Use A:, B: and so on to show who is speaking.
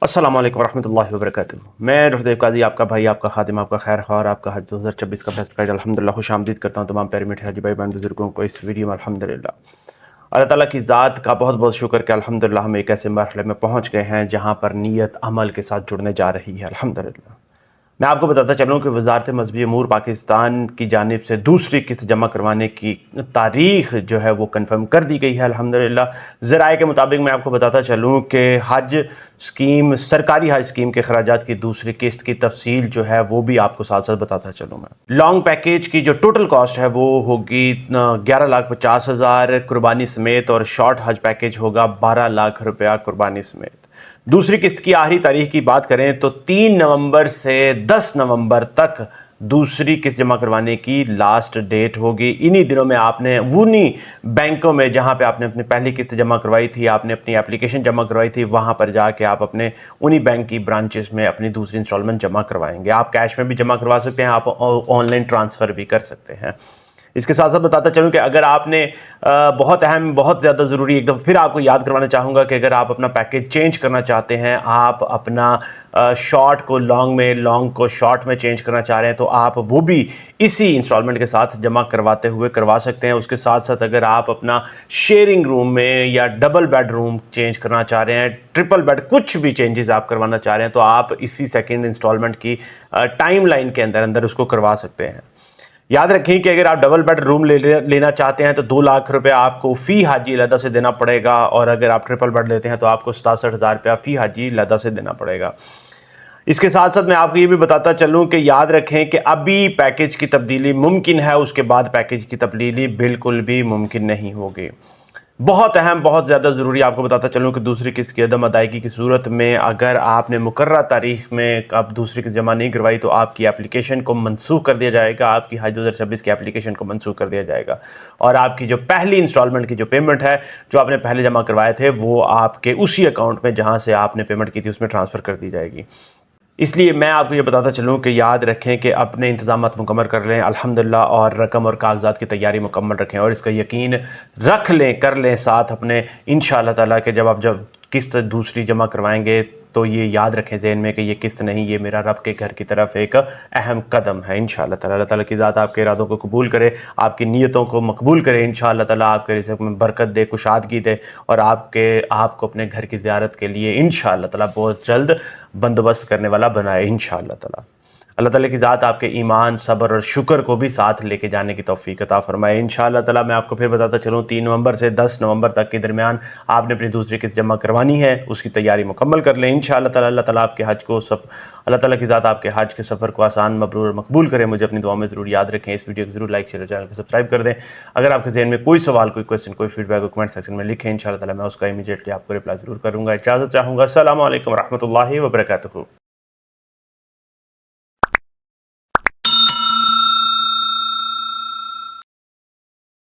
A: अस्सलाम वालेकुम रहमतुल्लाहि व बरकातुहू। मैं डॉक्टर देव काजी, आपका भाई, आपका खादिम, आपका खैर ख्वाह और आपका हज 2026 का फर्स्ट प्राइज अल्हम्दुलिल्लाह खुश आमदीद करता हूँ तमाम पैरामिड हाजी भाई बहन बुजुर्गों को इस वीडियो में। अल्हम्दुलिल्लाह अल्लाह ताला की ज़ात का बहुत बहुत शुक्र कि अल्हम्दुलिल्लाह हम एक ऐसे मरहले में पहुँच गए हैं जहाँ पर नीयत अमल के साथ जुड़ने जा रही है। अल्हम्दुलिल्लाह मैं आपको बताता चलूँ कि वज़ारत मज़हबी अमूर पाकिस्तान की जानिब से दूसरी किस्त जमा करवाने की तारीख़ जो है वो कन्फर्म कर दी गई है। अल्हम्दुलिल्लाह ज़राए के मुताबिक मैं आपको बताता चलूँ कि हज स्कीम, सरकारी हज स्कीम के खराजात की दूसरी किस्त की तफसील जो है वो भी आपको साथ साथ बताता चलूँ। मैं लॉन्ग पैकेज की जो टोटल कॉस्ट है वो होगी 11,50,000 कुर्बानी समेत, और शॉर्ट हज पैकेज होगा 12 लाख रुपया कुर्बानी समेत। दूसरी किस्त की आखिरी तारीख की बात करें तो 3 नवंबर से 10 नवंबर तक दूसरी किस्त जमा करवाने की लास्ट डेट होगी। इन्हीं दिनों में आपने उन्हीं बैंकों में जहां पे आपने अपनी पहली किस्त जमा करवाई थी, आपने अपनी एप्लीकेशन जमा करवाई थी, वहां पर जाके आप अपने उन्हीं बैंक की ब्रांचेस में अपनी दूसरी इंस्टॉलमेंट जमा करवाएंगे। आप कैश में भी जमा करवा सकते हैं, आप ऑनलाइन ट्रांसफ़र भी कर सकते हैं। इसके साथ साथ बताता चलूँ कि अगर आपने बहुत अहम, बहुत ज़्यादा ज़रूरी, एक दफ़ा फिर आपको याद करवाना चाहूँगा कि अगर आप अपना पैकेज चेंज करना चाहते हैं, आप अपना शॉर्ट को लॉन्ग में, लॉन्ग को शॉर्ट में चेंज करना चाह रहे हैं, तो आप वो भी इसी इंस्टॉलमेंट के साथ जमा करवाते हुए करवा सकते हैं। उसके साथ साथ अगर आप अपना शेयरिंग रूम में या डबल बेड रूम चेंज करना चाह रहे हैं, ट्रिपल बेड, कुछ भी चेंजेस आप करवाना चाह रहे हैं, तो आप इसी सेकेंड इंस्टॉलमेंट की टाइम लाइन के अंदर अंदर उसको करवा सकते हैं। याद रखें कि अगर आप डबल बेड रूम लेना चाहते हैं तो 2 लाख रुपए आपको फ़ी हाजी लदा से देना पड़ेगा, और अगर आप ट्रिपल बेड लेते हैं तो आपको 67,000 रुपया फ़ी हाजी लदा से देना पड़ेगा। इसके साथ साथ मैं आपको ये भी बताता चलूँ कि याद रखें कि अभी पैकेज की तब्दीली मुमकिन है, उसके बाद पैकेज की तब्दीली बिल्कुल भी मुमकिन नहीं होगी। बहुत अहम, बहुत ज़्यादा ज़रूरी आपको बताता चलूँ कि दूसरी किस्त की अदम अदायगी की सूरत में अगर आपने मुकर्रर तारीख में अब दूसरी किस्त जमा नहीं करवाई तो आपकी एप्लीकेशन को मनसूख कर दिया जाएगा, आपकी हज 2026 की एप्लीकेशन को मनसूख कर दिया जाएगा, और आपकी जो पहली इंस्टॉलमेंट की जो पेमेंट है, जो आपने पहले जमा करवाए थे, वो आपके उसी अकाउंट में जहाँ से आपने पेमेंट की थी उसमें ट्रांसफ़र कर दी जाएगी। इसलिए मैं आपको ये बताता चलूँ कि याद रखें कि अपने इंतज़ामात मुकम्मल कर लें अल्हम्दुलिल्लाह, और रकम और कागज़ात की तैयारी मुकम्मल रखें, और इसका यकीन रख लें, कर लें साथ अपने, इंशाअल्लाह ताला कि जब किस्त दूसरी जमा करवाएंगे तो ये याद रखें ज़हन में कि ये किस्त नहीं, ये मेरा रब के घर की तरफ एक अहम कदम है। इंशाअल्लाह ताला अल्लाह ताला की ज़ात आपके इरादों को कबूल करे, आपकी नीयतों को मकबूल करे। इंशाअल्लाह ताला आपके रिज़्क़ में बरकत दे, कुशादगी दे, और आपको अपने घर की ज़ियारत के लिए इंशाअल्लाह ताला बहुत जल्द बंदोबस्त करने वाला बनाए इंशाअल्लाह ताला। अल्लाह ताला की ज़ात आपके ईमान, सब्र और शुक्र को भी साथ लेके जाने की तौफ़ीक अता फ़रमाए इंशाअल्लाह ताला। मैं आपको फिर बताता चलूँ 3 नवंबर से 10 नवंबर तक के दरमियान आपने अपनी दूसरी किस्त जमा करवानी है, उसकी तैयारी मुकम्मल कर लें इंशाअल्लाह ताला। अल्लाह ताला आपके हज को अल्लाह ताला की ज़ात आपके हज के सफ़र को आसान, मबरूर और मकबूल करे। मुझे अपनी दुआ में ज़रूर याद रखें। इस वीडियो को ज़रूर लाइक, शेयर और चैनल को सब्सक्राइब कर दें। अगर आपके ज़हन में कोई सवाल, कोई क्वेश्चन, कोई फीडबैक हो कमेंट सेक्शन में लिखें, इंशाअल्लाह ताला मैं उसका इमीडिएटली आपको रिप्लाई ज़रूर करूँगा। इजाज़त चाहूँगा। अस्सलामु अलैकुम रहमतुल्लाहि व बरकातुहू।